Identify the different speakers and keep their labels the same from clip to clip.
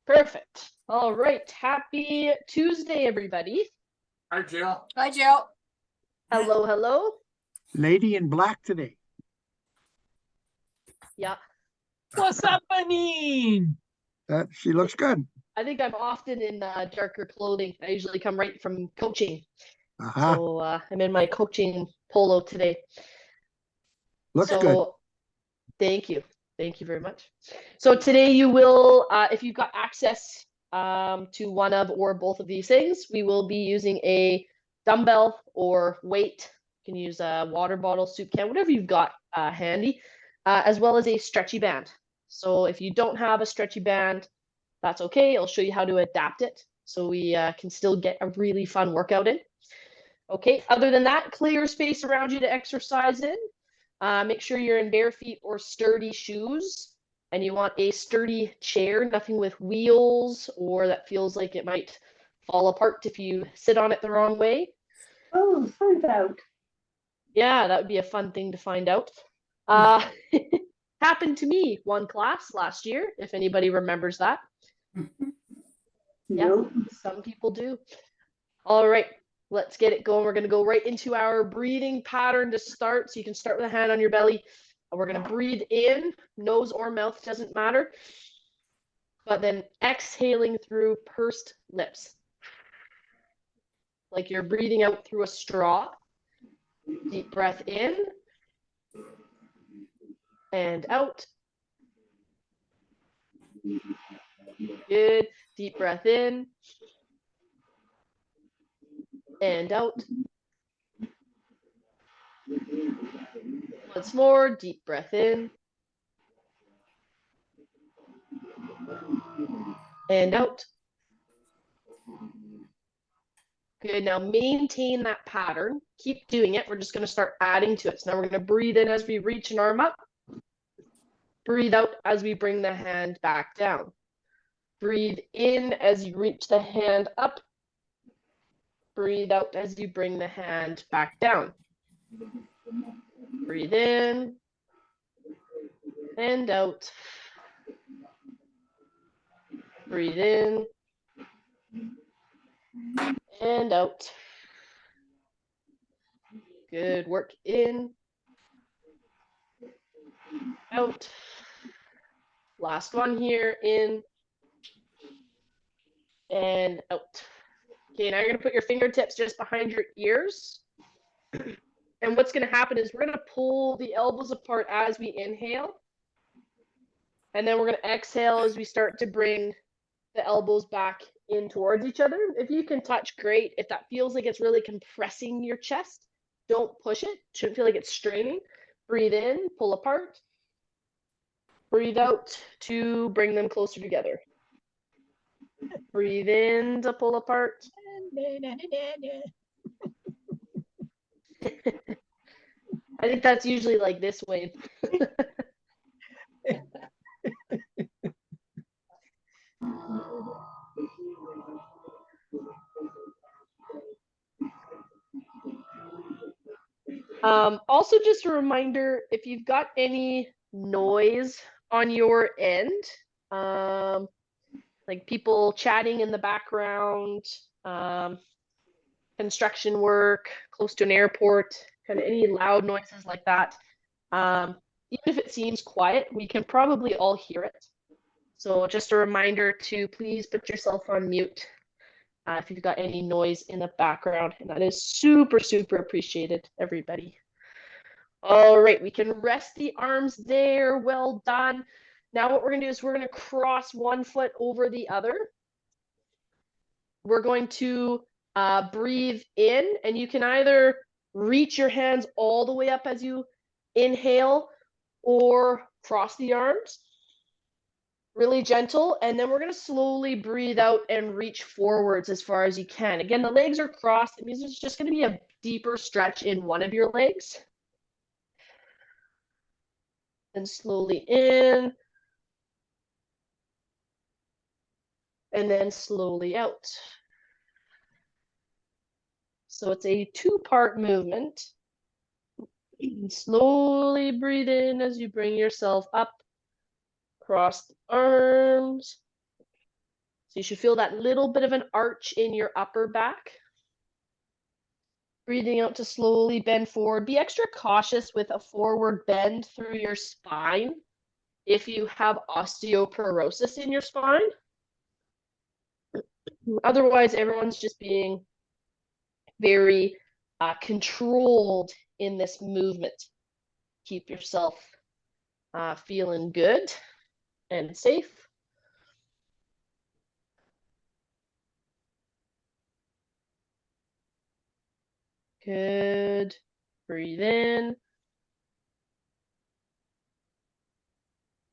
Speaker 1: Perfect. All right. Happy Tuesday, everybody.
Speaker 2: Hi, Jill.
Speaker 3: Hi, Jill.
Speaker 1: Hello, hello.
Speaker 4: Lady in black today.
Speaker 1: Yeah.
Speaker 2: What's happening?
Speaker 4: She looks good.
Speaker 1: I think I'm often in darker clothing. I usually come right from coaching.
Speaker 4: Aha.
Speaker 1: So I'm in my coaching polo today.
Speaker 4: Looks good.
Speaker 1: Thank you. Thank you very much. So today you will, if you've got access to one of or both of these things, we will be using a dumbbell or weight. You can use a water bottle, soup can, whatever you've got handy, as well as a stretchy band. So if you don't have a stretchy band, that's okay. I'll show you how to adapt it so we can still get a really fun workout in. Okay, other than that, clear space around you to exercise in. Make sure you're in bare feet or sturdy shoes. And you want a sturdy chair, nothing with wheels or that feels like it might fall apart if you sit on it the wrong way.
Speaker 3: Oh, find out.
Speaker 1: Yeah, that would be a fun thing to find out. Happened to me one class last year, if anybody remembers that. Yeah, some people do. All right, let's get it going. We're going to go right into our breathing pattern to start. So you can start with a hand on your belly. We're going to breathe in, nose or mouth, doesn't matter. But then exhaling through pursed lips. Like you're breathing out through a straw. Deep breath in. And out. Good. Deep breath in. And out. Once more, deep breath in. And out. Good, now maintain that pattern. Keep doing it. We're just going to start adding to it. So now we're going to breathe in as we reach an arm up. Breathe out as we bring the hand back down. Breathe in as you reach the hand up. Breathe out as you bring the hand back down. Breathe in and out. Breathe in and out. Good work. In, out. Last one here. In and out. Okay, now you're going to put your fingertips just behind your ears. And what's going to happen is we're going to pull the elbows apart as we inhale. And then we're going to exhale as we start to bring the elbows back in towards each other. If you can touch, great. If that feels like it's really compressing your chest, don't push it. Shouldn't feel like it's straining. Breathe in, pull apart. Breathe out to bring them closer together. Breathe in to pull apart. I think that's usually like this way. Also, just a reminder, if you've got any noise on your end, like people chatting in the background, construction work, close to an airport, kind of any loud noises like that, even if it seems quiet, we can probably all hear it. So just a reminder to please put yourself on mute if you've got any noise in the background, and that is super, super appreciated, everybody. All right, we can rest the arms there. Well done. Now what we're going to do is we're going to cross one foot over the other. We're going to breathe in, and you can either reach your hands all the way up as you inhale or cross the arms. Really gentle, and then we're going to slowly breathe out and reach forwards as far as you can. Again, the legs are crossed. It means it's just going to be a deeper stretch in one of your legs. And slowly in. And then slowly out. So it's a two-part movement. Slowly breathe in as you bring yourself up. Cross the arms. So you should feel that little bit of an arch in your upper back. Breathing out to slowly bend forward. Be extra cautious with a forward bend through your spine if you have osteoporosis in your spine. Otherwise, everyone's just being very controlled in this movement. Keep yourself feeling good and safe. Good. Breathe in.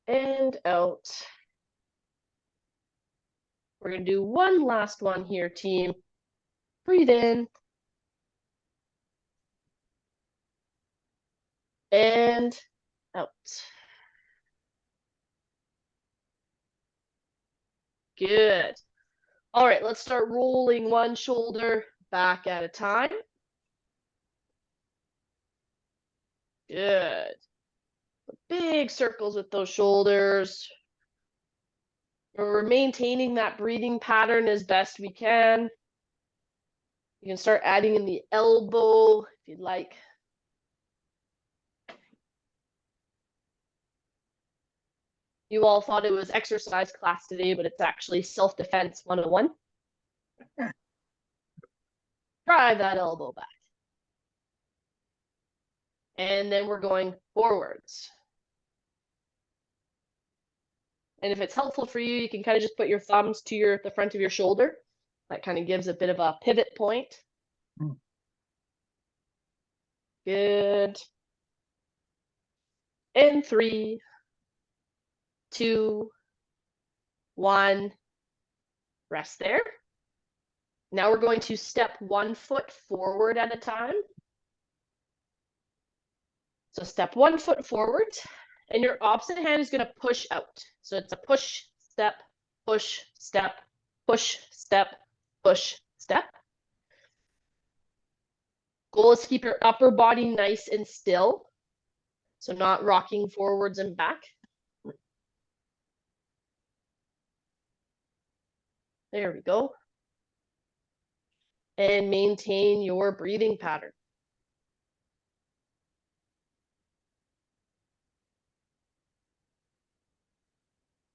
Speaker 1: And out. We're going to do one last one here, team. Breathe in. And out. Good. All right, let's start rolling one shoulder back at a time. Good. Big circles with those shoulders. We're maintaining that breathing pattern as best we can. You can start adding in the elbow if you'd like. You all thought it was exercise class today, but it's actually self-defense 101. Drive that elbow back. And then we're going forwards. And if it's helpful for you, you can kind of just put your thumbs to the front of your shoulder. That kind of gives a bit of a pivot point. Good. And 3, 2, 1. Rest there. Now we're going to step 1 foot forward at a time. So step 1 foot forward, and your opposite hand is going to push out. So it's a push, step, push, step, push, step, push, step. Goal is to keep your upper body nice and still, so not rocking forwards and back. There we go. And maintain your breathing pattern.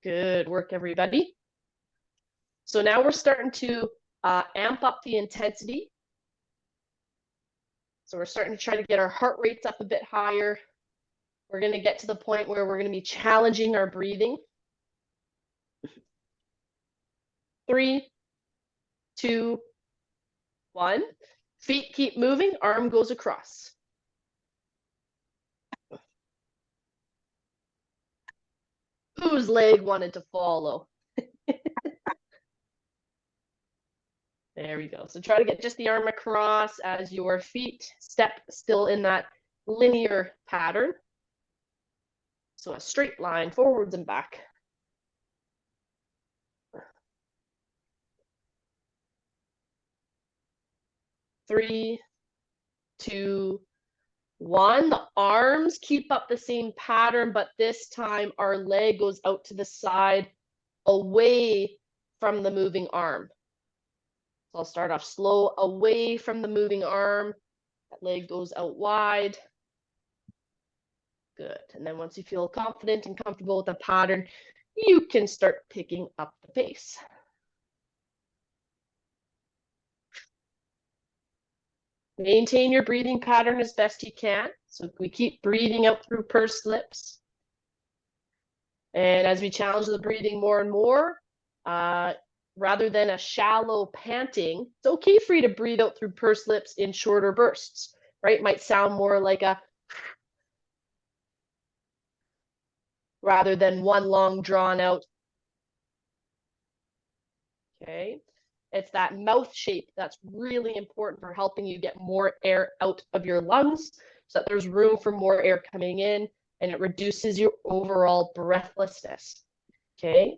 Speaker 1: Good work, everybody. So now we're starting to amp up the intensity. So we're starting to try to get our heart rates up a bit higher. We're going to get to the point where we're going to be challenging our breathing. 3, 2, 1. Feet keep moving, arm goes across. Whose leg wanted to follow? There we go. So try to get just the arm across as your feet step still in that linear pattern. So a straight line forwards and back. Three, 2, 1. The arms keep up the same pattern, but this time our leg goes out to the side away from the moving arm. So I'll start off slow, away from the moving arm. That leg goes out wide. Good. And then once you feel confident and comfortable with the pattern, you can start picking up the pace. Maintain your breathing pattern as best you can. So we keep breathing out through pursed lips. And as we challenge the breathing more and more, rather than a shallow panting, it's okay for you to breathe out through pursed lips in shorter bursts, right? It might sound more like a rather than one long drawn out. Okay. It's that mouth shape that's really important for helping you get more air out of your lungs so that there's room for more air coming in, and it reduces your overall breathlessness. Okay.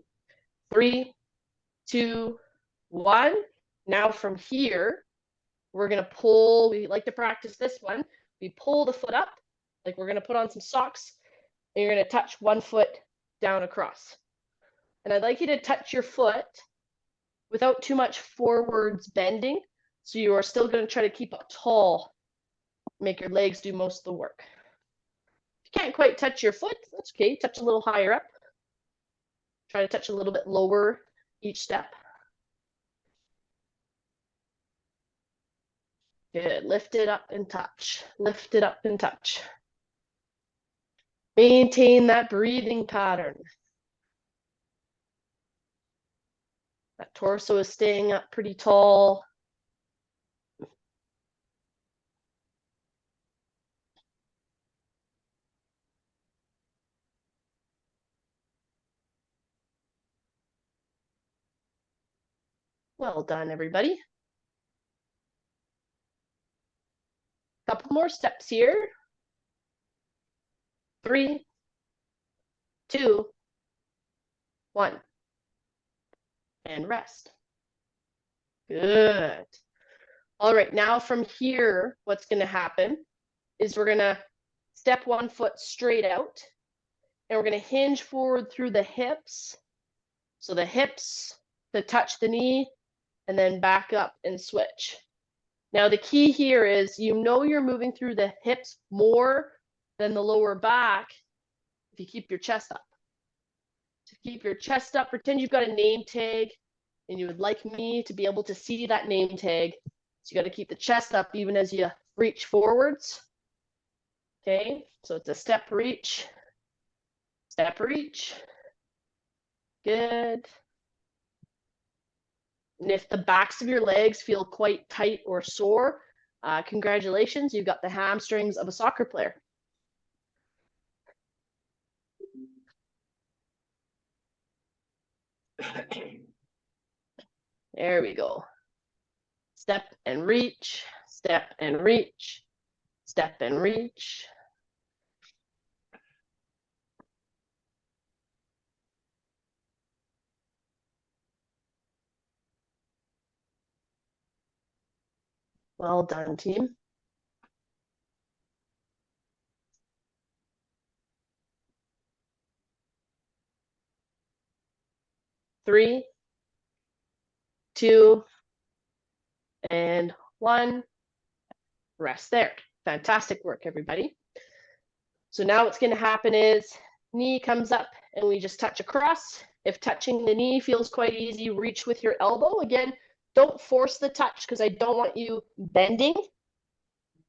Speaker 1: 3, 2, 1. Now from here, we're going to pull. We like to practice this one. We pull the foot up, like we're going to put on some socks, and you're going to touch one foot down across. And I'd like you to touch your foot without too much forwards bending. So you are still going to try to keep up tall, make your legs do most of the work. If you can't quite touch your foot, that's okay. Touch a little higher up. Try to touch a little bit lower each step. Good. Lift it up and touch. Lift it up and touch. Maintain that breathing pattern. That torso is staying up pretty tall. Well done, everybody. Couple more steps here. 3, 2, 1. And rest. Good. All right, now from here, what's going to happen is we're going to step one foot straight out, and we're going to hinge forward through the hips. So the hips to touch the knee, and then back up and switch. Now the key here is you're moving through the hips more than the lower back if you keep your chest up. To keep your chest up, pretend you've got a name tag and you would like me to be able to see that name tag. So you got to keep the chest up even as you reach forwards. Okay, so it's a step reach, step reach. Good. And if the backs of your legs feel quite tight or sore, congratulations, you've got the hamstrings of a soccer player. There we go. Step and reach, step and reach, step and reach. Well done, team. Three, 2, and 1. Rest there. Fantastic work, everybody. So now what's going to happen is knee comes up and we just touch across. If touching the knee feels quite easy, reach with your elbow. Again, don't force the touch because I don't want you bending.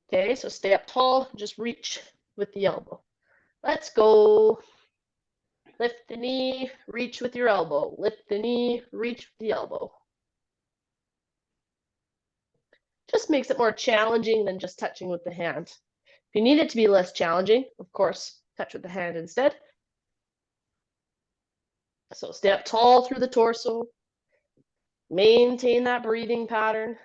Speaker 1: Okay, so stay up tall, just reach with the elbow. Let's go. Lift the knee, reach with your elbow. Lift the knee, reach with the elbow. Just makes it more challenging than just touching with the hand. If you need it to be less challenging, of course, touch with the hand instead. So stay up tall through the torso. Maintain that breathing pattern.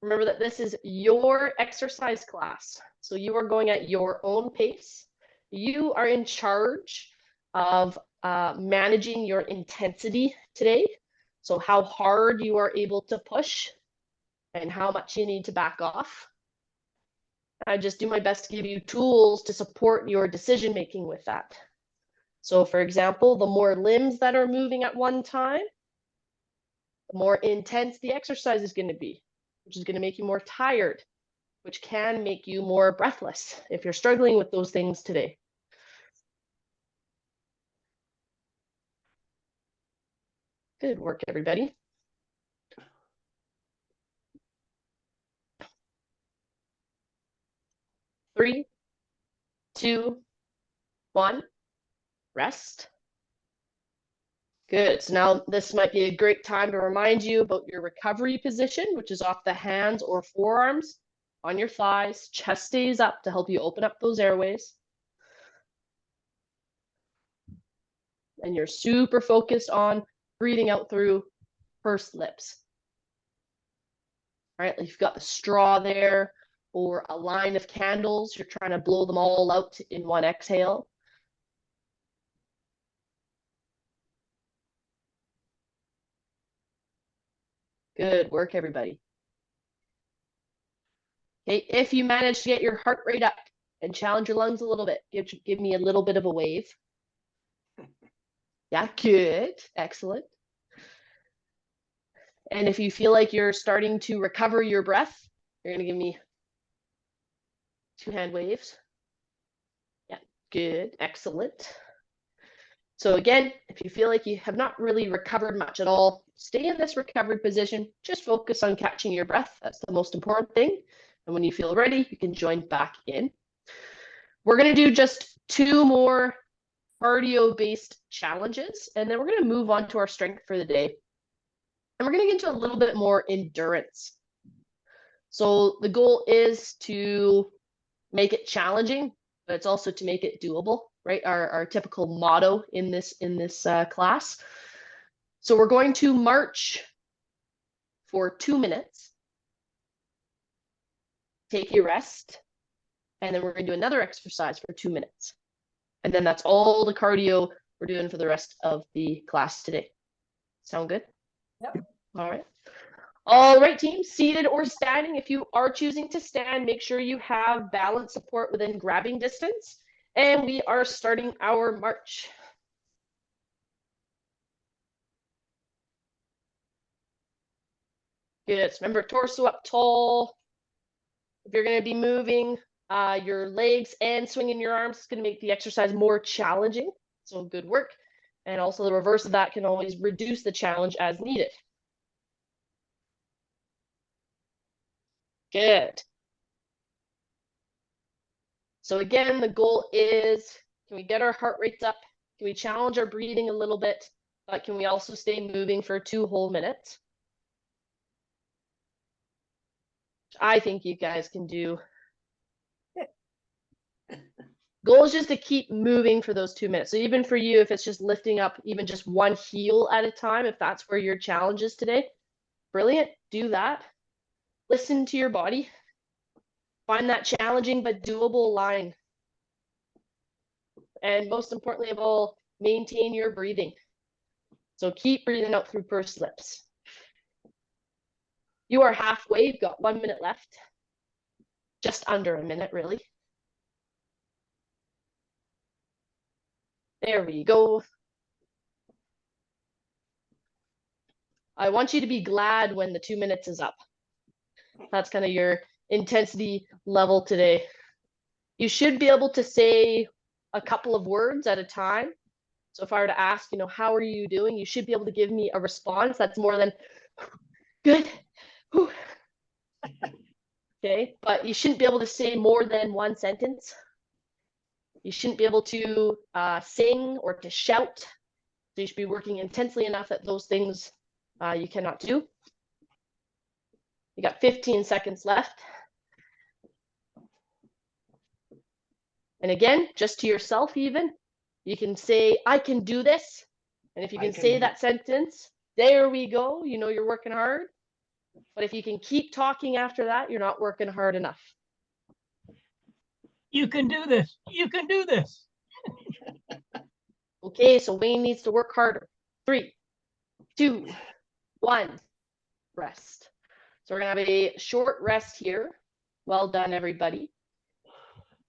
Speaker 1: Remember that this is your exercise class. So you are going at your own pace. You are in charge of managing your intensity today. So how hard you are able to push and how much you need to back off. I just do my best to give you tools to support your decision making with that. So for example, the more limbs that are moving at one time, the more intense the exercise is going to be, which is going to make you more tired, which can make you more breathless if you're struggling with those things today. Good work, everybody. Three, 2, 1, rest. Good. So now this might be a great time to remind you about your recovery position, which is off the hands or forearms on your thighs. Chest stays up to help you open up those airways. And you're super focused on breathing out through pursed lips. All right, if you've got the straw there or a line of candles, you're trying to blow them all out in one exhale. Good work, everybody. Okay, if you manage to get your heart rate up and challenge your lungs a little bit, give me a little bit of a wave. Yeah, good, excellent. And if you feel like you're starting to recover your breath, you're going to give me 2 hand waves. Yeah, good, excellent. So again, if you feel like you have not really recovered much at all, stay in this recovered position. Just focus on catching your breath. That's the most important thing. And when you feel ready, you can join back in. We're going to do just 2 more cardio-based challenges, and then we're going to move on to our strength for the day. And we're going to get into a little bit more endurance. So the goal is to make it challenging, but it's also to make it doable, right? Our typical motto in this class. So we're going to march for 2 minutes, take a rest, and then we're going to do another exercise for 2 minutes. And then that's all the cardio we're doing for the rest of the class today. Sound good?
Speaker 3: Yep.
Speaker 1: All right. All right, team, seated or standing. If you are choosing to stand, make sure you have balance support within grabbing distance. And we are starting our march. Good. So remember, torso up tall. If you're going to be moving your legs and swinging your arms, it's going to make the exercise more challenging. So good work. And also the reverse of that can always reduce the challenge as needed. Good. So again, the goal is, can we get our heart rates up? Can we challenge our breathing a little bit? But can we also stay moving for 2 whole minutes? I think you guys can do. Goal is just to keep moving for those 2 minutes. So even for you, if it's just lifting up even just 1 heel at a time, if that's where your challenge is today, brilliant, do that. Listen to your body. Find that challenging but doable line. And most importantly of all, maintain your breathing. So keep breathing out through pursed lips. You are halfway, you've got 1 minute left. Just under a minute, really. There we go. I want you to be glad when the 2 minutes is up. That's kind of your intensity level today. You should be able to say a couple of words at a time. So if I were to ask, how are you doing? You should be able to give me a response that's more than good. Whew. Okay, but you shouldn't be able to say more than 1 sentence. You shouldn't be able to sing or to shout. So you should be working intensely enough that those things you cannot do. You got 15 seconds left. And again, just to yourself even, you can say, I can do this. And if you can say that sentence, there we go. You're working hard. But if you can keep talking after that, you're not working hard enough.
Speaker 2: You can do this. You can do this.
Speaker 1: Okay, so Wayne needs to work harder. 3, 2, 1, rest. So we're going to have a short rest here. Well done, everybody.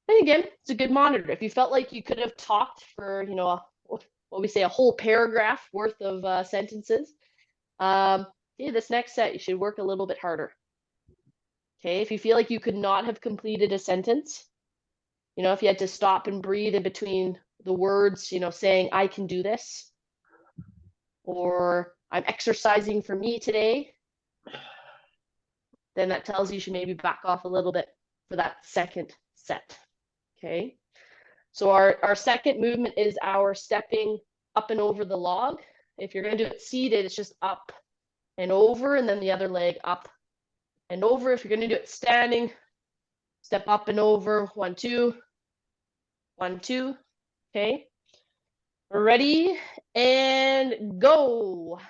Speaker 1: And again, it's a good monitor. If you felt like you could have talked for, what we say, a whole paragraph worth of sentences, this next set, you should work a little bit harder. Okay, if you feel like you could not have completed a sentence, if you had to stop and breathe in between the words, saying, I can do this, or I'm exercising for me today, then that tells you should maybe back off a little bit for that second set. Okay, so our second movement is our stepping up and over the log. If you're going to do it seated, it's just up and over, and then the other leg up and over. If you're going to do it standing, step up and over, 1, 2, 1, 2. Okay, ready and go.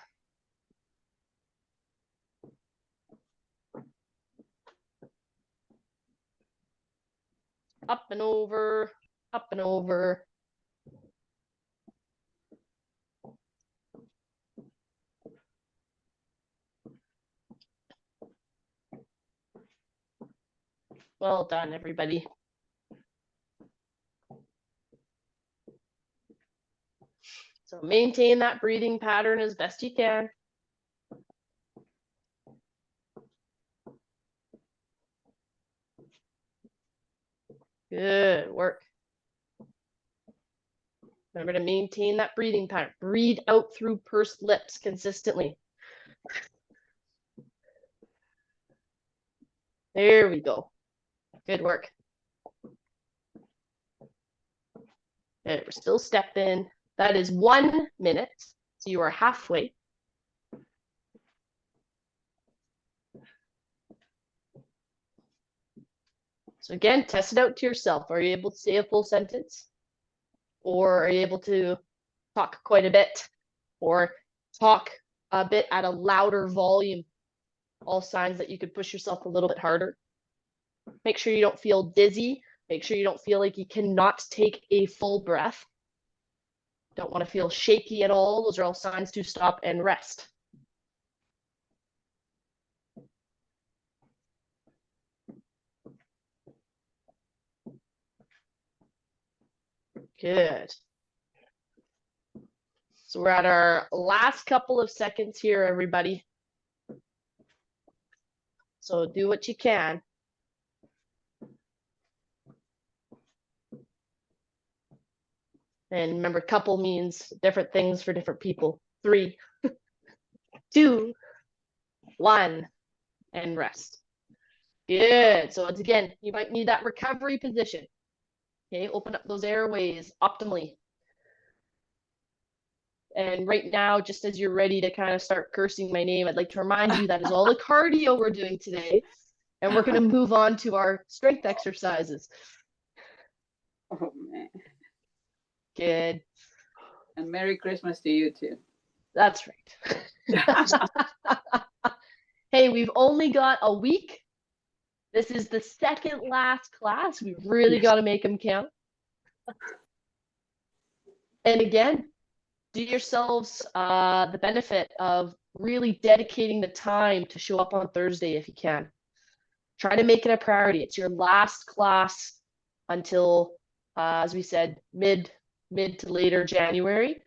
Speaker 1: Up and over, up and over. Well done, everybody. So maintain that breathing pattern as best you can. Good work. Remember to maintain that breathing pattern. Breathe out through pursed lips consistently. There we go. Good work. Okay, we're still stepping. That is 1 minute. So you are halfway. So again, test it out to yourself. Are you able to say a full sentence? Or are you able to talk quite a bit? Or talk a bit at a louder volume? All signs that you could push yourself a little bit harder. Make sure you don't feel dizzy. Make sure you don't feel like you cannot take a full breath. Don't want to feel shaky at all. Those are all signs to stop and rest. Good. So we're at our last couple of seconds here, everybody. So do what you can. And remember, couple means different things for different people. 3, 2, 1, and rest. Good. So it's again, you might need that recovery position. Okay, open up those airways optimally. And right now, just as you're ready to kind of start cursing my name, I'd like to remind you that is all the cardio we're doing today. And we're going to move on to our strength exercises.
Speaker 3: Oh, man.
Speaker 1: Good.
Speaker 3: And Merry Christmas to you too.
Speaker 1: That's right. Hey, we've only got a week. This is the second last class. We've really got to make them count. And again, do yourselves the benefit of really dedicating the time to show up on Thursday if you can. Try to make it a priority. It's your last class until, as we said, mid to later January.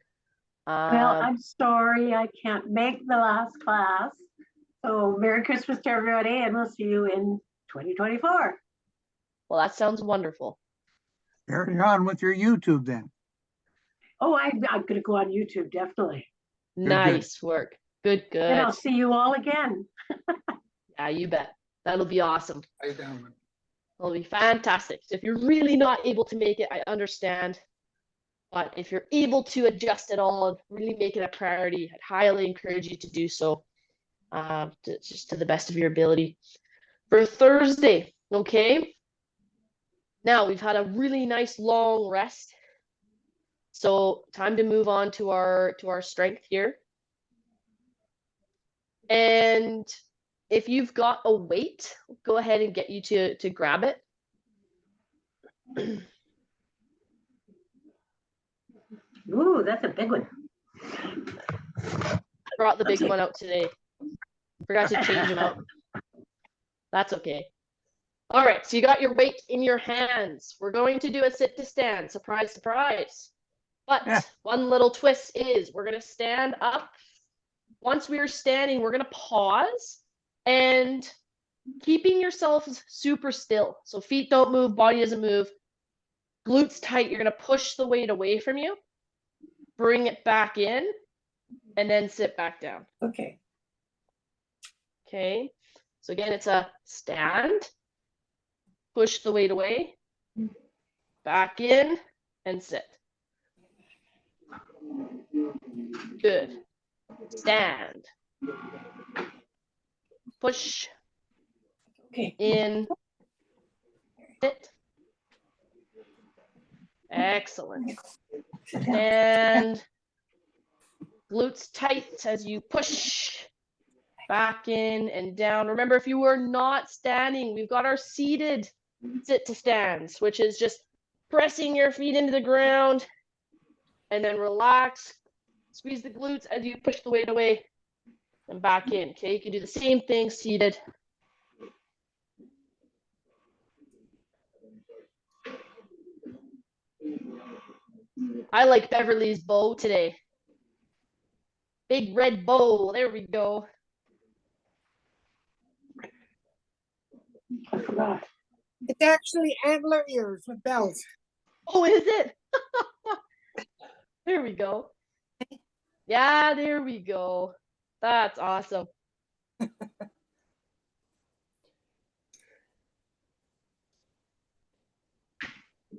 Speaker 5: Well, I'm sorry, I can't make the last class. So Merry Christmas to everybody, and we'll see you in 2024.
Speaker 1: Well, that sounds wonderful.
Speaker 4: Carry on with your YouTube then.
Speaker 5: Oh, I'm going to go on YouTube, definitely.
Speaker 1: Nice work. Good, good.
Speaker 5: And I'll see you all again.
Speaker 1: Yeah, you bet. That'll be awesome.
Speaker 4: Lay down.
Speaker 1: It'll be fantastic. So if you're really not able to make it, I understand. But if you're able to adjust at all and really make it a priority, I'd highly encourage you to do so, just to the best of your ability. For Thursday, okay? Now we've had a really nice long rest. So time to move on to our strength here. And if you've got a weight, go ahead and get you to grab it.
Speaker 5: Ooh, that's a big one.
Speaker 1: I brought the big one out today. Forgot to change them out. That's okay. All right, so you got your weight in your hands. We're going to do a sit to stand. Surprise, surprise. But one little twist is we're going to stand up. Once we are standing, we're going to pause and keeping yourselves super still. So feet don't move, body doesn't move. Glutes tight. You're going to push the weight away from you. Bring it back in and then sit back down.
Speaker 5: Okay.
Speaker 1: Okay. So again, it's a stand. Push the weight away. Back in and sit. Good. Stand. Push.
Speaker 5: Okay.
Speaker 1: In. Sit. Excellent. And glutes tight as you push back in and down. Remember, if you were not standing, we've got our seated sit to stands, which is just pressing your feet into the ground and then relax. Squeeze the glutes as you push the weight away and back in. Okay, you can do the same thing seated. I like Beverly's bow today. Big red bow. There we go.
Speaker 5: I forgot.
Speaker 6: It's actually antler ears with bells.
Speaker 1: Oh, is it? There we go. Yeah, there we go. That's awesome.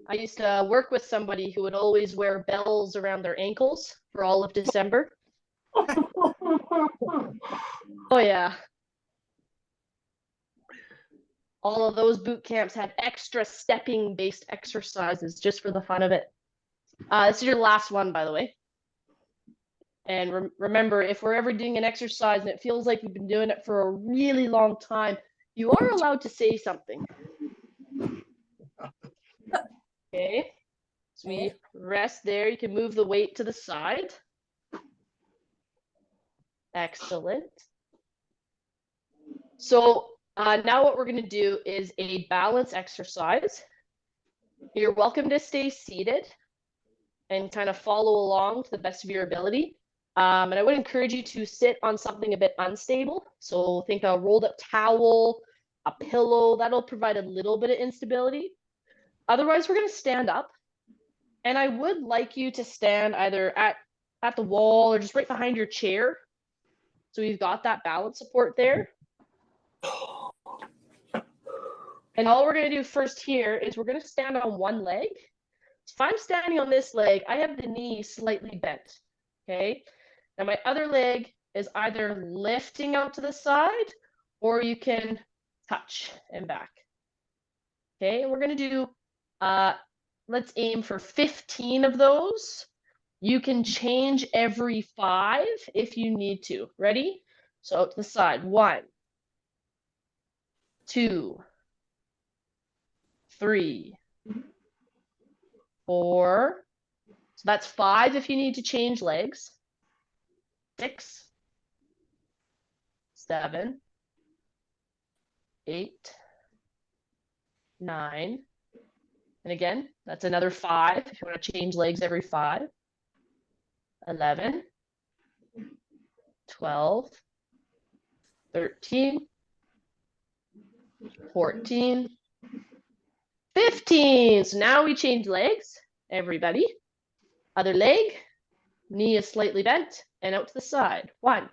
Speaker 1: I used to work with somebody who would always wear bells around their ankles for all of December. Oh, yeah. All of those boot camps had extra stepping based exercises just for the fun of it. This is your last one, by the way. And remember, if we're ever doing an exercise and it feels like we've been doing it for a really long time, you are allowed to say something. Okay, so we rest there. You can move the weight to the side. Excellent. So now what we're going to do is a balance exercise. You're welcome to stay seated and kind of follow along to the best of your ability. And I would encourage you to sit on something a bit unstable. So think a rolled up towel, a pillow, that'll provide a little bit of instability. Otherwise, we're going to stand up. And I would like you to stand either at the wall or just right behind your chair. So you've got that balance support there. And all we're going to do first here is we're going to stand on one leg. So if I'm standing on this leg, I have the knee slightly bent. Okay. Now my other leg is either lifting out to the side or you can touch and back. Okay. And we're going to do, let's aim for 15 of those. You can change every 5 if you need to. Ready? So out to the side. 1, 2, 3, 4. So that's 5 if you need to change legs. 6, 7, 8, 9. And again, that's another 5 if you want to change legs every 5. 11, 12, 13, 14, 15. So now we change legs, everybody. Other leg, knee is slightly bent and out to the side. 1,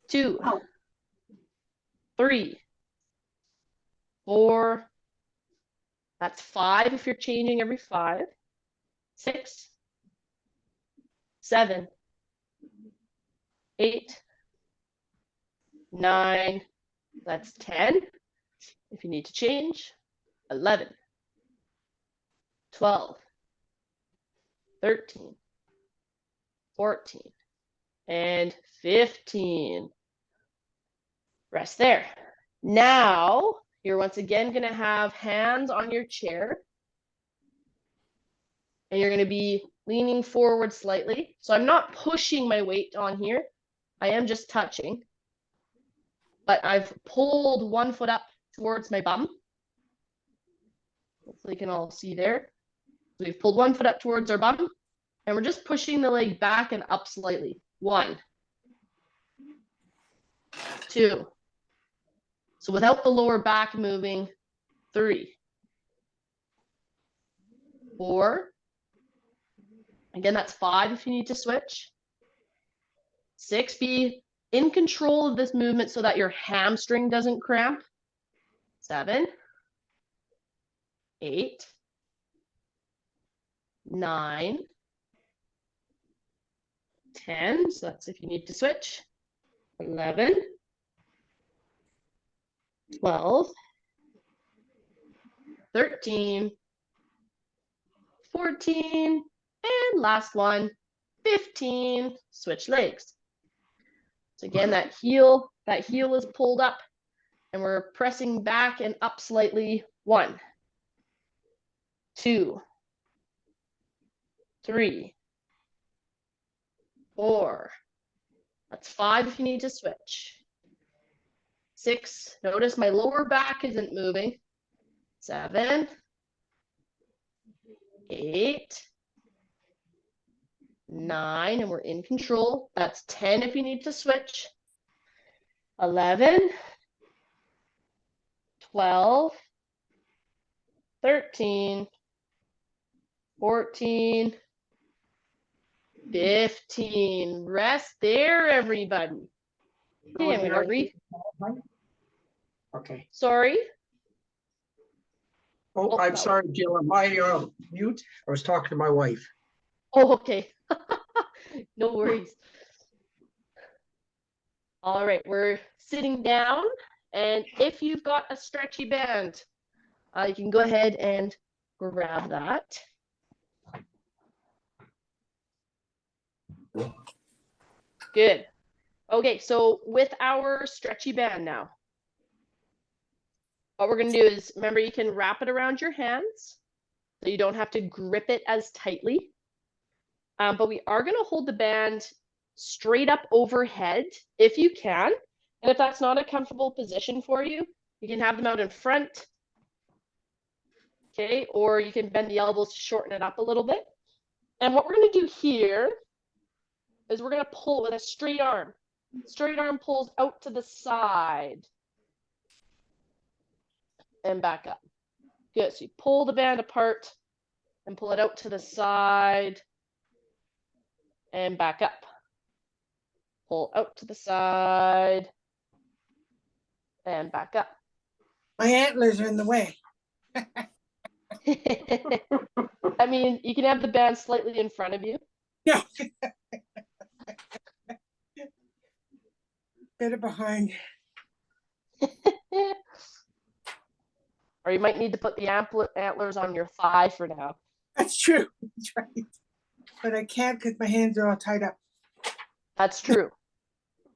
Speaker 1: 2, 3, 4. That's 5 if you're changing every 5. 6, 7, 8, 9. That's 10 if you need to change. 11, 12, 13, 14, and 15. Rest there. Now, you're once again going to have hands on your chair. And you're going to be leaning forward slightly. So I'm not pushing my weight on here. I am just touching. But I've pulled one foot up towards my bum. Hopefully you can all see there. So we've pulled one foot up towards our bum. And we're just pushing the leg back and up slightly. 1, 2. So without the lower back moving, 3, 4. Again, that's 5 if you need to switch. 6, be in control of this movement so that your hamstring doesn't cramp. 7, 8, 9, 10. So that's if you need to switch. 11, 12, 13, 14, and last one, 15. Switch legs. So again, that heel is pulled up and we're pressing back and up slightly. 1, 2, 3, 4. That's 5 if you need to switch. 6, notice my lower back isn't moving. 7, 8, 9, and we're in control. That's 10 if you need to switch. 11, 12, 13, 14, 15. Rest there, everybody. Okay, I'm gonna read.
Speaker 6: Okay.
Speaker 1: Sorry.
Speaker 6: Oh,
Speaker 1: Oh,
Speaker 6: I'm
Speaker 1: that
Speaker 6: sorry, Jill. Am I mute? I was talking to my wife.
Speaker 1: Oh, okay. No worries. All right, we're sitting down, and if you've got a stretchy band, you can go ahead and grab that. Good. Okay, so with our stretchy band now, what we're going to do is, remember, you can wrap it around your hands, so you don't have to grip it as tightly. But we are going to hold the band straight up overhead if you can. And if that's not a comfortable position for you, you can have them out in front. Okay, or you can bend the elbows to shorten it up a little bit. And what we're going to do here is we're going to pull with a straight arm. Straight arm pulls out to the side and back up. Good. So you pull the band apart and pull it out to the side and back up. Pull out to the side and back up.
Speaker 6: My antlers are in the way.
Speaker 1: I mean, you can have the band slightly in front of you.
Speaker 6: Yeah. Better behind.
Speaker 1: Or you might need to put the antlers on your thigh for now.
Speaker 6: That's true. That's right. But I can't because my hands are all tied up.
Speaker 1: That's true.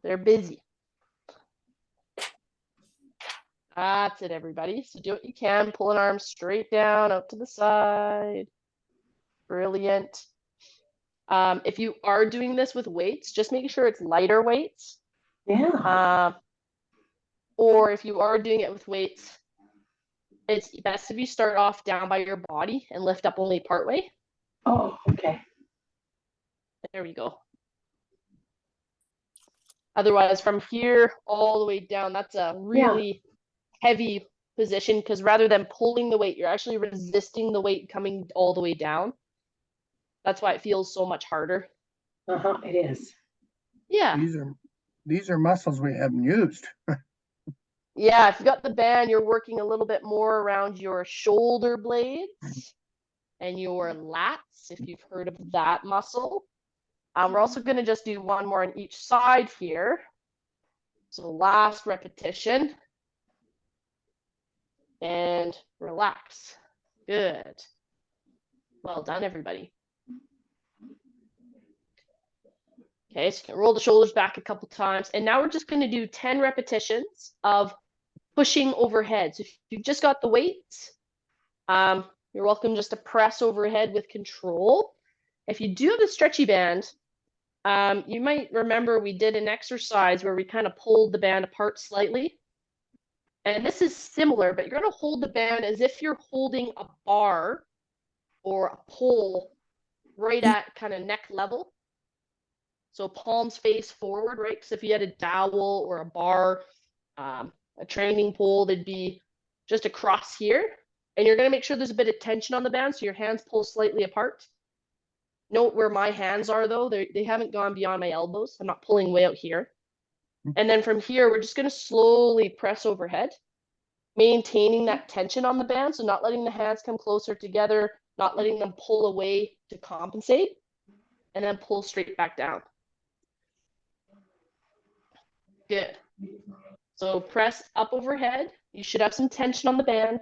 Speaker 1: They're busy. That's it, everybody. So do what you can. Pull an arm straight down, out to the side. Brilliant. If you are doing this with weights, just make sure it's lighter weights.
Speaker 5: Yeah.
Speaker 1: Or if you are doing it with weights, it's best if you start off down by your body and lift up only part way.
Speaker 5: Oh, okay.
Speaker 1: There we go. Otherwise, from here all the way down, that's a really heavy position because rather than pulling the weight, you're actually resisting the weight coming all the way down. That's why it feels so much harder.
Speaker 5: It is.
Speaker 1: Yeah.
Speaker 4: These are muscles we haven't used.
Speaker 1: Yeah, if you got the band, you're working a little bit more around your shoulder blades and your lats, if you've heard of that muscle. We're also going to just do one more on each side here. So last repetition. And relax. Good. Well done, everybody. Okay, so you can roll the shoulders back a couple times. And now we're just going to do 10 repetitions of pushing overhead. So if you've just got the weights, you're welcome just to press overhead with control. If you do have a stretchy band, you might remember we did an exercise where we kind of pulled the band apart slightly. And this is similar, but you're going to hold the band as if you're holding a bar or a pole right at kind of neck level. So palms face forward, right? Because if you had a dowel or a bar, a training pole, they'd be just across here. And you're going to make sure there's a bit of tension on the band, so your hands pull slightly apart. Note where my hands are, though. They haven't gone beyond my elbows. I'm not pulling way out here. And then from here, we're just going to slowly press overhead, maintaining that tension on the band, so not letting the hands come closer together, not letting them pull away to compensate, and then pull straight back down. Good. So press up overhead. You should have some tension on the band.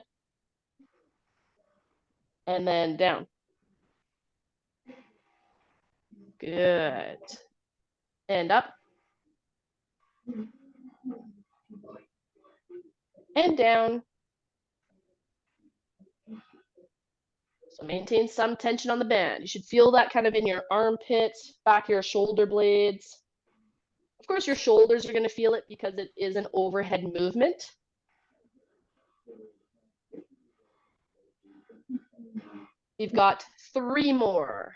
Speaker 1: And then down. Good. And up. And down. So maintain some tension on the band. You should feel that kind of in your armpits, back of your shoulder blades. Of course, your shoulders are going to feel it because it is an overhead movement. We've got 3 more.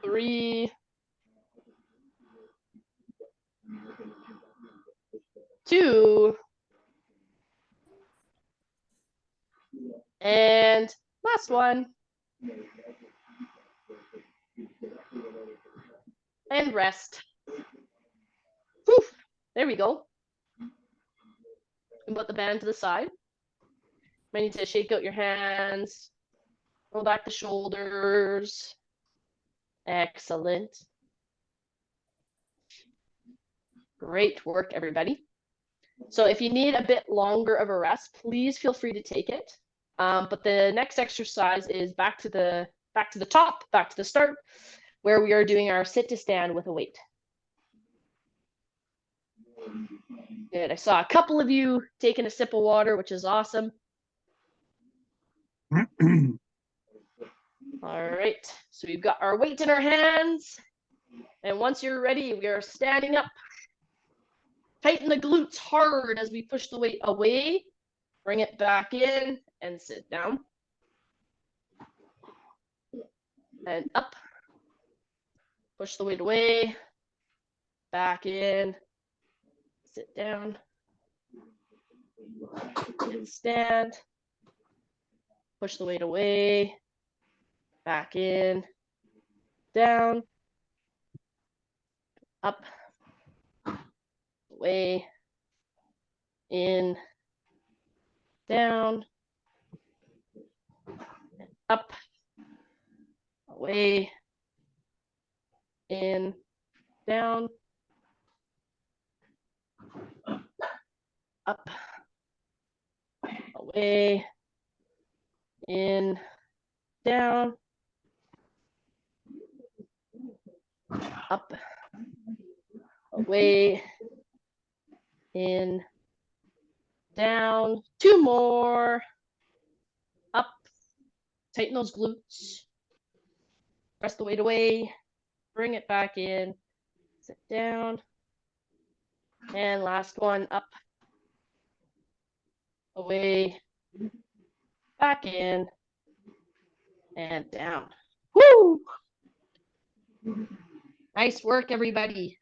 Speaker 1: 3, 2, And last one. And rest. Whew. There we go. And put the band to the side. Might need to shake out your hands. Roll back the shoulders. Excellent. Great work, everybody. So if you need a bit longer of a rest, please feel free to take it. But the next exercise is back to the top, back to the start, where we are doing our sit to stand with a weight. Good. I saw a couple of you taking a sip of water, which is awesome. All right. So we've got our weight in our hands. And once you're ready, we are standing up. Tighten the glutes hard as we push the weight away. Bring it back in and sit down. And up. Push the weight away. Back in. Sit down. And stand. Push the weight away. Back in. Down. Up. Away. In. Down. Up. Away. In. Down. Up. Away. In. Down. Up. Away. In. Down. Two more. Up. Tighten those glutes. Press the weight away. Bring it back in. Sit down. And last one. Up. Away. Back in. And down. Woo! Nice work, everybody.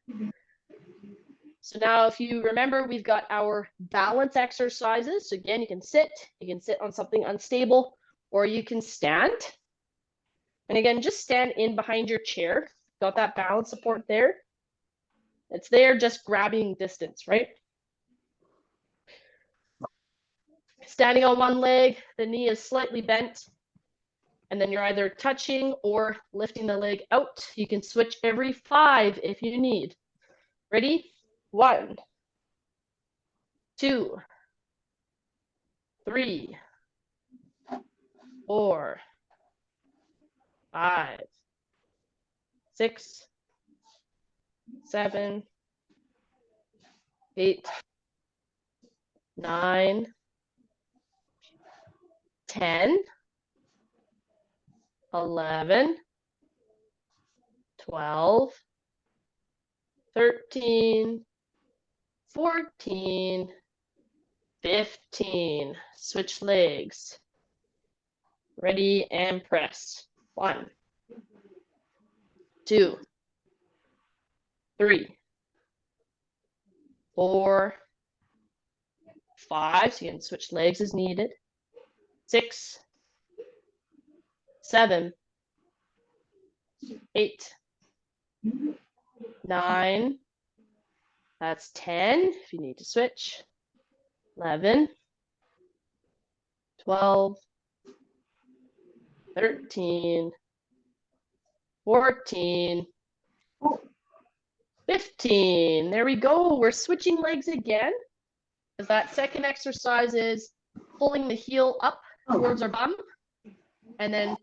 Speaker 1: So now if you remember, we've got our balance exercises. So again, you can sit on something unstable, or you can stand. And again, just stand in behind your chair. Got that balance support there. It's there just grabbing distance, right? Standing on one leg, the knee is slightly bent. And then you're either touching or lifting the leg out. You can switch every 5 if you need. Ready? 1, 2, 3, 4, 5, 6, 7, 8, 9, 10, 11, 12, 13, 14, 15. Switch legs. Ready and press. 1, 2, 3, 4, 5. So you can switch legs as needed. 6, 7, 8, 9. That's 10 if you need to switch. 11, 12, 13, 14, 15. There we go. We're switching legs again. As that second exercise is pulling the heel up towards our bum and then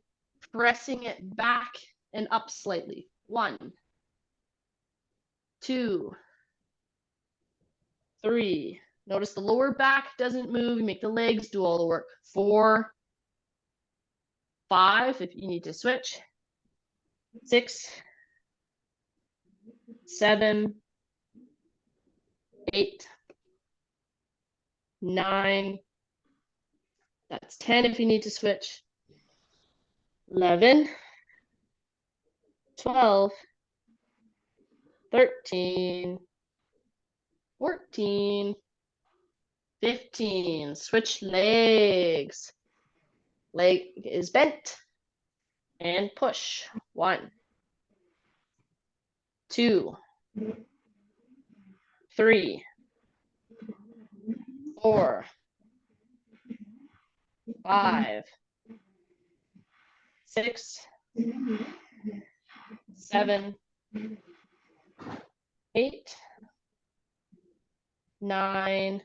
Speaker 1: pressing it back and up slightly. 1, 2, 3. Notice the lower back doesn't move. You make the legs do all the work. 4, 5 if you need to switch. 6, 7, 8, 9. That's 10 if you need to switch. 11, 12, 13, 14, 15. Switch legs. Leg is bent. And push. 1, 2, 3, 4, 5, 6, 7, 8, 9,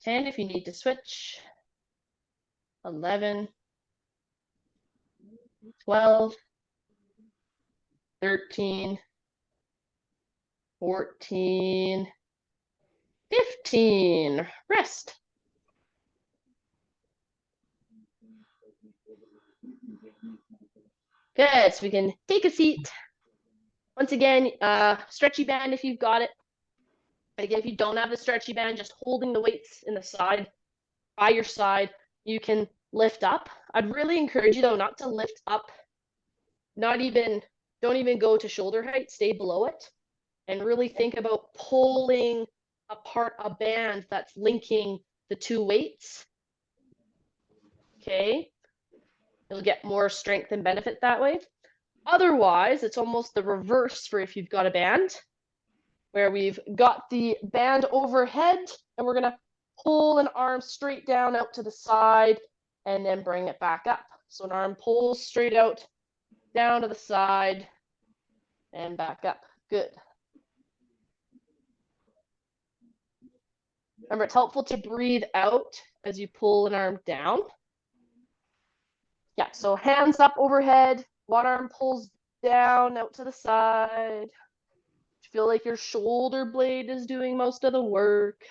Speaker 1: 10 if you need to switch. 11, 12, 13, 14, 15. Rest. Good. So we can take a seat. Once again, stretchy band if you've got it. Again, if you don't have the stretchy band, just holding the weights in the side, by your side, you can lift up. I'd really encourage you though not to lift up, don't even go to shoulder height, stay below it, and really think about pulling apart a band that's linking the two weights. Okay, you'll get more strength and benefit that way. Otherwise, it's almost the reverse for if you've got a band, where we've got the band overhead and we're gonna pull an arm straight down out to the side and then bring it back up. So an arm pulls straight out, down to the side and back up. Good. Remember, it's helpful to breathe out as you pull an arm down. Yeah, so hands up overhead, one arm pulls down out to the side. Feel like your shoulder blade is doing most of the work.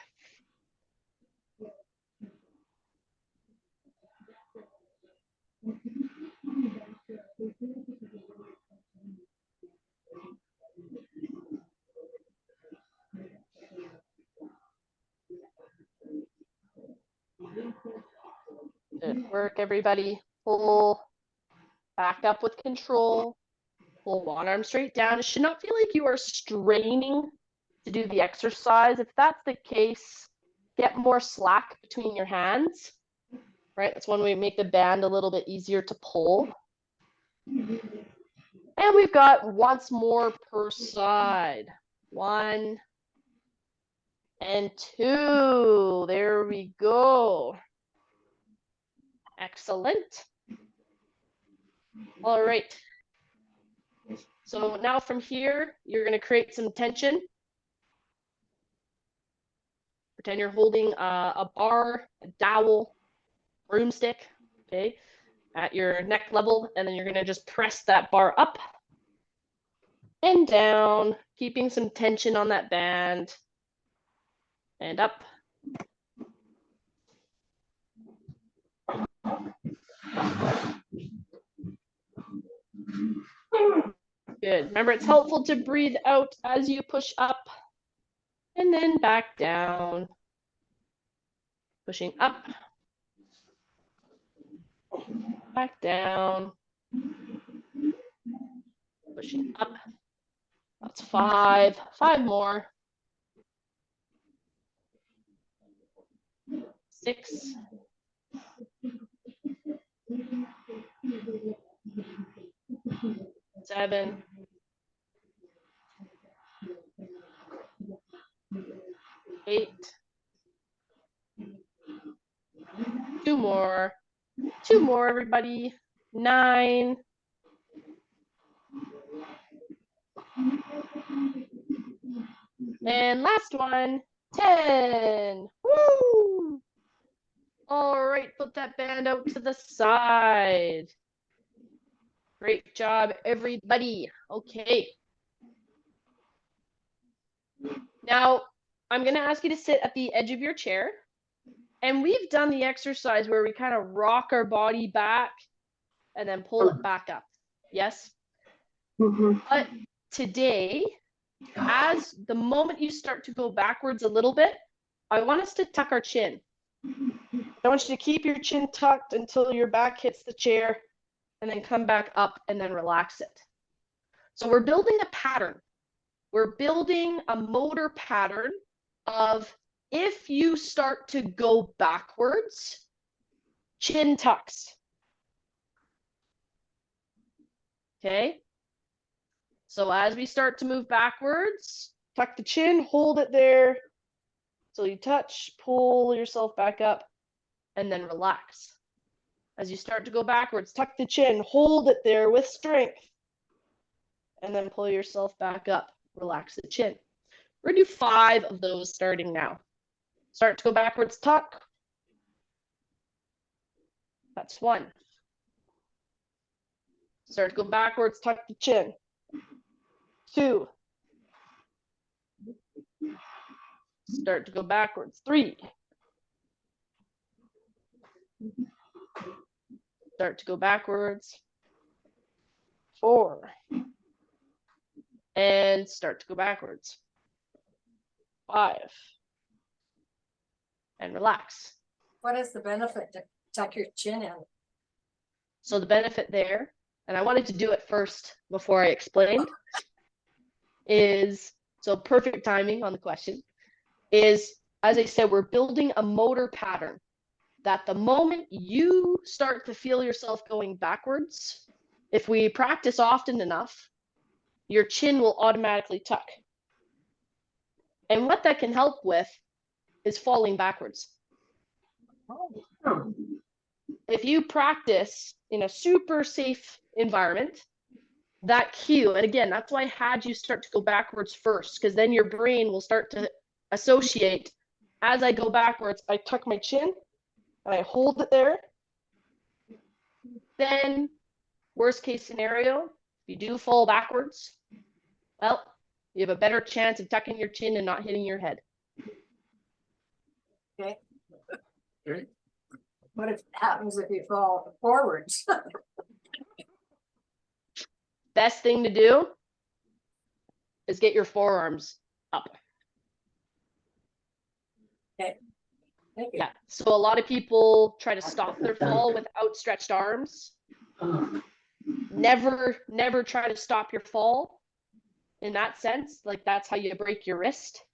Speaker 1: Good work, everybody. Pull back up with control. Pull one arm straight down. It should not feel like you are straining to do the exercise. If that's the case, get more slack between your hands, right? That's one way to make the band a little bit easier to pull. And we've got once more per side. 1 and 2. There we go. Excellent. All right. So now from here, you're going to create some tension. Pretend you're holding a bar, a dowel, broomstick, okay, at your neck level, and then you're going to just press that bar up and down, keeping some tension on that band, and up. Good. Remember, it's helpful to breathe out as you push up and then back down. Pushing up, back down, pushing up. That's 5. 5 more. 6. 7. 8. 2 more. 2 more, everybody. 9. And last one, 10. Woo! All right, put that band out to the side. Great job, everybody. Okay. Now, I'm going to ask you to sit at the edge of your chair. And we've done the exercise where we kind of rock our body back and then pull it back up. Yes? But today, as the moment you start to go backwards a little bit, I want us to tuck our chin. I want you to keep your chin tucked until your back hits the chair and then come back up and then relax it. So we're building a pattern. We're building a motor pattern of if you start to go backwards, chin tucks. Okay. So as we start to move backwards, tuck the chin, hold it there. So you touch, pull yourself back up, and then relax. As you start to go backwards, tuck the chin, hold it there with strength, and then pull yourself back up. Relax the chin. We're gonna do 5 of those starting now. Start to go backwards, tuck. That's 1. Start to go backwards, tuck the chin. 2. Start to go backwards, 3. Start to go backwards, 4. And start to go backwards, 5. And relax.
Speaker 7: What is the benefit to tuck your chin in?
Speaker 1: So the benefit there, and I wanted to do it first before I explain, is, so perfect timing on the question, is, as I said, we're building a motor pattern that the moment you start to feel yourself going backwards, if we practice often enough, your chin will automatically tuck. And what that can help with is falling backwards. If you practice in a super safe environment, that cue, and again, that's why I had you start to go backwards first, because then your brain will start to associate, as I go backwards, I tuck my chin and I hold it there. Then, worst case scenario, if you do fall backwards, well, you have a better chance of tucking your chin and not hitting your head.
Speaker 7: Okay.
Speaker 8: Okay.
Speaker 7: What if happens if you fall forwards?
Speaker 1: Best thing to do is get your forearms up.
Speaker 7: Thank you.
Speaker 1: Yeah. So a lot of people try to stop their fall with outstretched arms. Never try to stop your fall in that sense. Like, that's how you break your wrist.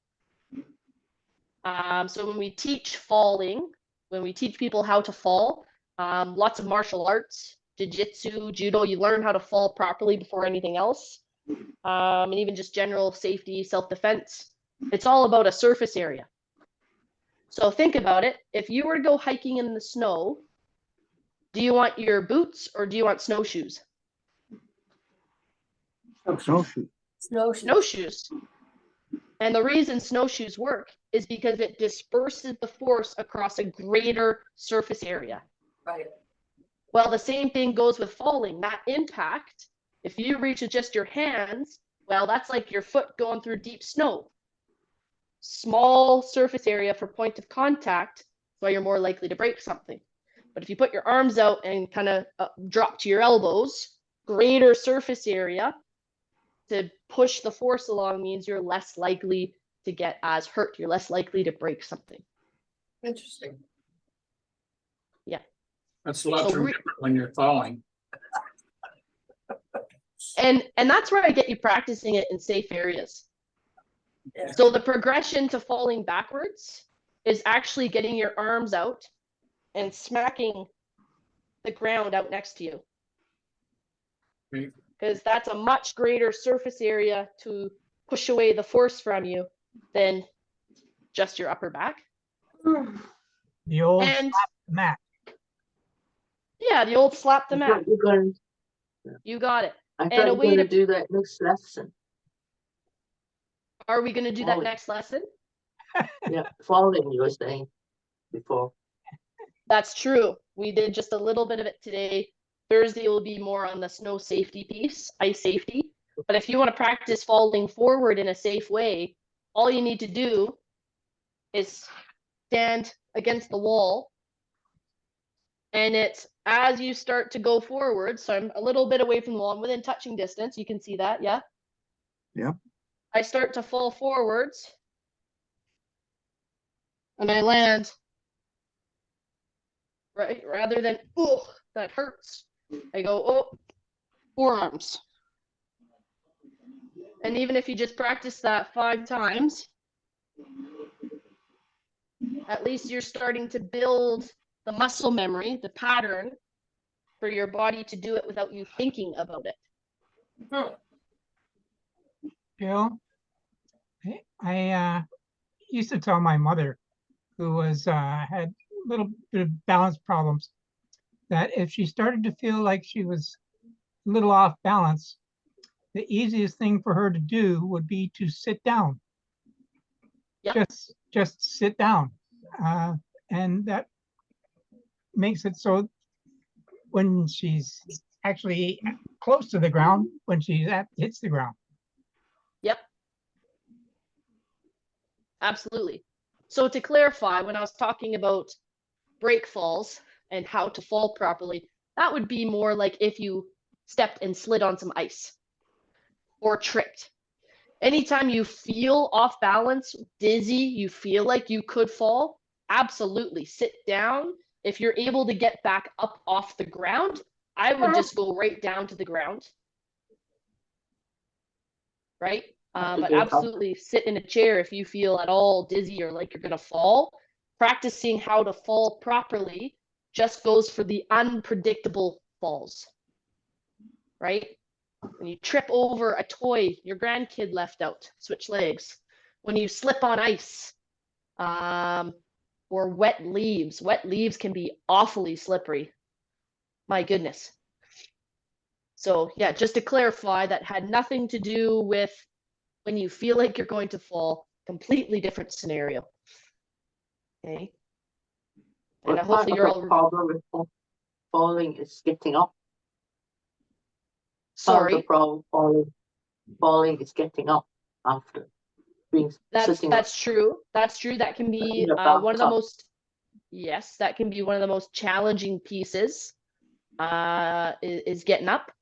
Speaker 1: So when we teach falling, when we teach people how to fall, lots of martial arts, jiu-jitsu, judo, you learn how to fall properly before anything else. And even just general safety, self-defense. It's all about a surface area. So think about it. If you were to go hiking in the snow, do you want your boots or do you want snowshoes?
Speaker 4: Snowshoe.
Speaker 1: Snowshoes. And the reason snowshoes work is because it disperses the force across a greater surface area.
Speaker 7: Right.
Speaker 1: Well, the same thing goes with falling. That impact, if you reach with just your hands, well, that's like your foot going through deep snow. Small surface area for point of contact, so you're more likely to break something. But if you put your arms out and kind of drop to your elbows, greater surface area to push the force along means you're less likely to get as hurt. You're less likely to break something.
Speaker 7: Interesting.
Speaker 8: That's a lot
Speaker 1: So
Speaker 8: different when you're falling.
Speaker 1: And that's where I get you practicing it in safe areas.
Speaker 7: Yeah.
Speaker 1: So the progression to falling backwards is actually getting your arms out and smacking the ground out next to you.
Speaker 8: Okay.
Speaker 1: Because that's a much greater surface area to push away the force from you than just your upper back.
Speaker 2: The old
Speaker 1: And
Speaker 2: mat.
Speaker 1: yeah, the old slap the
Speaker 9: I
Speaker 1: mat.
Speaker 9: thought you're going,
Speaker 1: You got it.
Speaker 9: I
Speaker 1: And
Speaker 9: thought
Speaker 1: a
Speaker 9: you were
Speaker 1: way
Speaker 9: going to
Speaker 1: to,
Speaker 9: do that next lesson.
Speaker 1: are we going to do that
Speaker 9: Falling.
Speaker 1: next lesson?
Speaker 9: Yeah, falling, you were saying before.
Speaker 1: That's true. We did just a little bit of it today. Thursday will be more on the snow safety piece, ice safety. But if you want to practice falling forward in a safe way, all you need to do is stand against the wall. And it's as you start to go forward, so I'm a little bit away from the wall, I'm within touching distance. You can see that, yeah?
Speaker 4: Yep.
Speaker 1: I start to fall forwards. And I land right, rather than, oh, that hurts. I go, oh, forearms. And even if you just practice that 5 times, at least you're starting to build the muscle memory, the pattern for your body to do it without you thinking about it.
Speaker 2: Jill, I used to tell my mother, who was had a little bit of balance problems, that if she started to feel like she was a little off balance, the easiest thing for her to do would be to sit down.
Speaker 1: Yep.
Speaker 2: Just sit down, and that makes it so when she's actually close to the ground, when hits the ground.
Speaker 1: Yep. Absolutely. So to clarify, when I was talking about break falls and how to fall properly, that would be more like if you stepped and slid on some ice or tripped. Anytime you feel off balance, dizzy, you feel like you could fall, absolutely sit down. If you're able to get back up off the ground, I would just go right down to the ground. Right? But absolutely sit in a chair if you feel at all dizzy or like you're going to fall. Practicing how to fall properly just goes for the unpredictable falls. Right? When you trip over a toy your grandkid left out, switch legs. When you slip on ice, or wet leaves can be awfully slippery. My goodness. So yeah, just to clarify, that had nothing to do with when you feel like you're going to fall. Completely different scenario. Okay. And hopefully you're all.
Speaker 9: The problem with falling is getting up.
Speaker 1: Sorry.
Speaker 9: The problem falling is getting up after being sitting.
Speaker 1: That's true. That's true. That can be one of the most. Yes, that can be one of the most challenging pieces. Is getting up.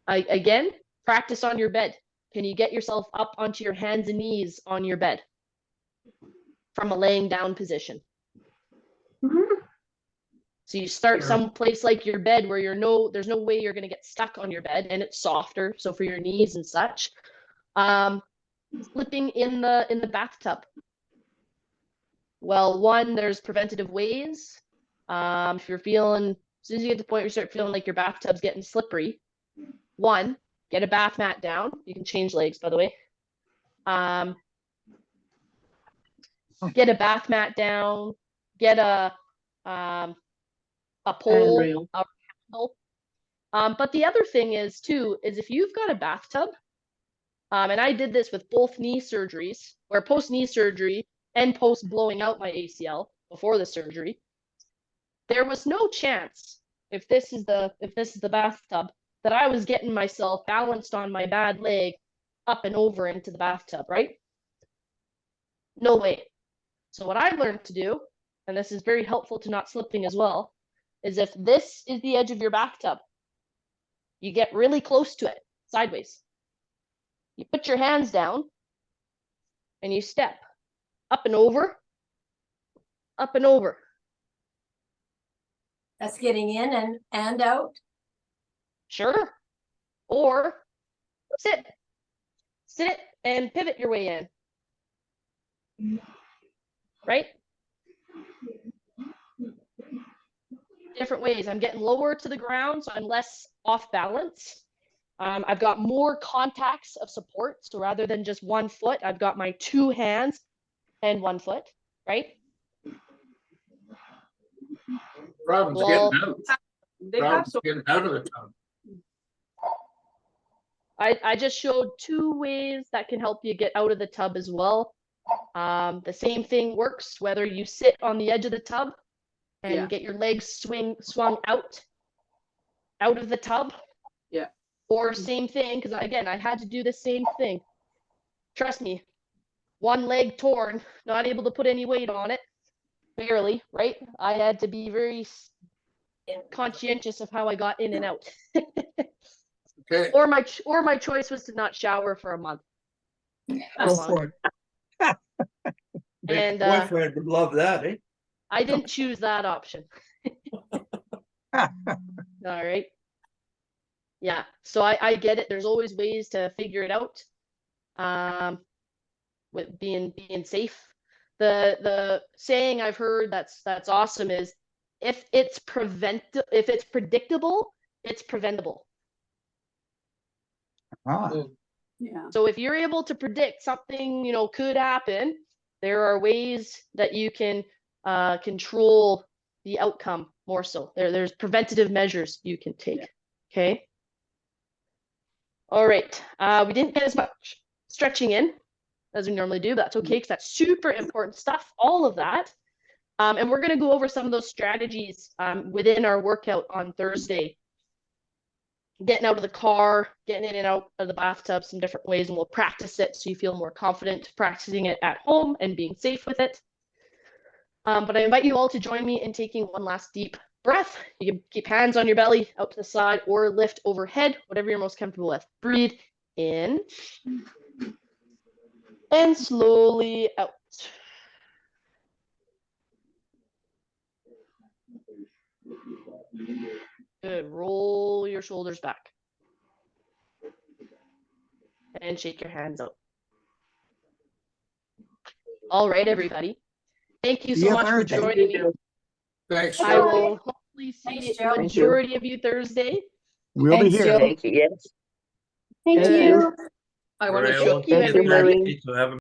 Speaker 1: Again, practice on your bed. Can you get yourself up onto your hands and knees on your bed from a laying down position? So you start someplace like your bed where there's no way you're going to get stuck on your bed, and it's softer. So for your knees and such, slipping in the bathtub. Well, one, there's preventative ways. If you're feeling, as soon as you get to the point where you start feeling like your bathtub's getting slippery, one, get a bath mat down. You can change legs, by the way. Get a bath mat down. Get a pole. A handle. But the other thing is if you've got a bathtub, and I did this with both knee surgeries, or post knee surgery and post blowing out my ACL before the surgery, there was no chance if this is the bathtub that I was getting myself balanced on my bad leg up and over into the bathtub, right? No way. So what I learned to do, and this is very helpful to not slipping as well, is if this is the edge of your bathtub, you get really close to it, sideways. You put your hands down and you step up and over, up and over.
Speaker 7: That's getting in and out.
Speaker 1: Sure. Or sit and pivot your way in. Right? Different ways. I'm getting lower to the ground, so I'm less off balance. I've got more contacts of support. So rather than just one foot, I've got my two hands and 1 foot, right?
Speaker 8: Problem's getting out. Problem's getting out of the tub.
Speaker 1: I just showed two ways that can help you get out of the tub as well. The same thing works whether you sit on the edge of the tub and get your legs swung out of the tub.
Speaker 3: Yeah.
Speaker 1: Or same thing, because again, I had to do the same thing. Trust me, one leg torn, not able to put any weight on it, barely, right? I had to be very conscientious of how I got in and out.
Speaker 8: Okay.
Speaker 1: Or my choice was to not shower for a month.
Speaker 4: Go for it.
Speaker 1: And
Speaker 4: Boyfriend would love that, eh?
Speaker 1: I didn't choose that option. All right. Yeah, so I get it. There's always ways to figure it out with being safe. The saying I've heard that's awesome is if it's predictable, it's preventable.
Speaker 4: Ah,
Speaker 3: Yeah.
Speaker 1: So if you're able to predict something, you know, could happen, there are ways that you can control the outcome more so. There's preventative measures you can take. Okay. All right. We didn't get as much stretching in as we normally do, but that's okay because that's super important stuff, all of that. And we're going to go over some of those strategies within our workout on Thursday. Getting out of the car, getting in and out of the bathtub, some different ways, and we'll practice it so you feel more confident practicing it at home and being safe with it. But I invite you all to join me in taking one last deep breath. You can keep hands on your belly, out to the side, or lift overhead, whatever you're most comfortable with. Breathe in and slowly out. Good. Roll your shoulders back. And shake your hands out. All right, everybody. Thank you so much for joining me.
Speaker 8: Thanks,
Speaker 1: I
Speaker 8: Joe.
Speaker 1: will hopefully see
Speaker 7: Thanks,
Speaker 1: the
Speaker 7: Joe.
Speaker 1: majority of you Thursday.
Speaker 4: we'll be
Speaker 9: Thanks,
Speaker 4: here.
Speaker 9: Joe. Yes.
Speaker 5: Thank
Speaker 1: Good.
Speaker 5: you.
Speaker 3: I want to
Speaker 8: We're
Speaker 3: show
Speaker 8: able
Speaker 1: you,
Speaker 8: to
Speaker 9: Thank you,
Speaker 8: get
Speaker 9: Marie.
Speaker 8: ready to have a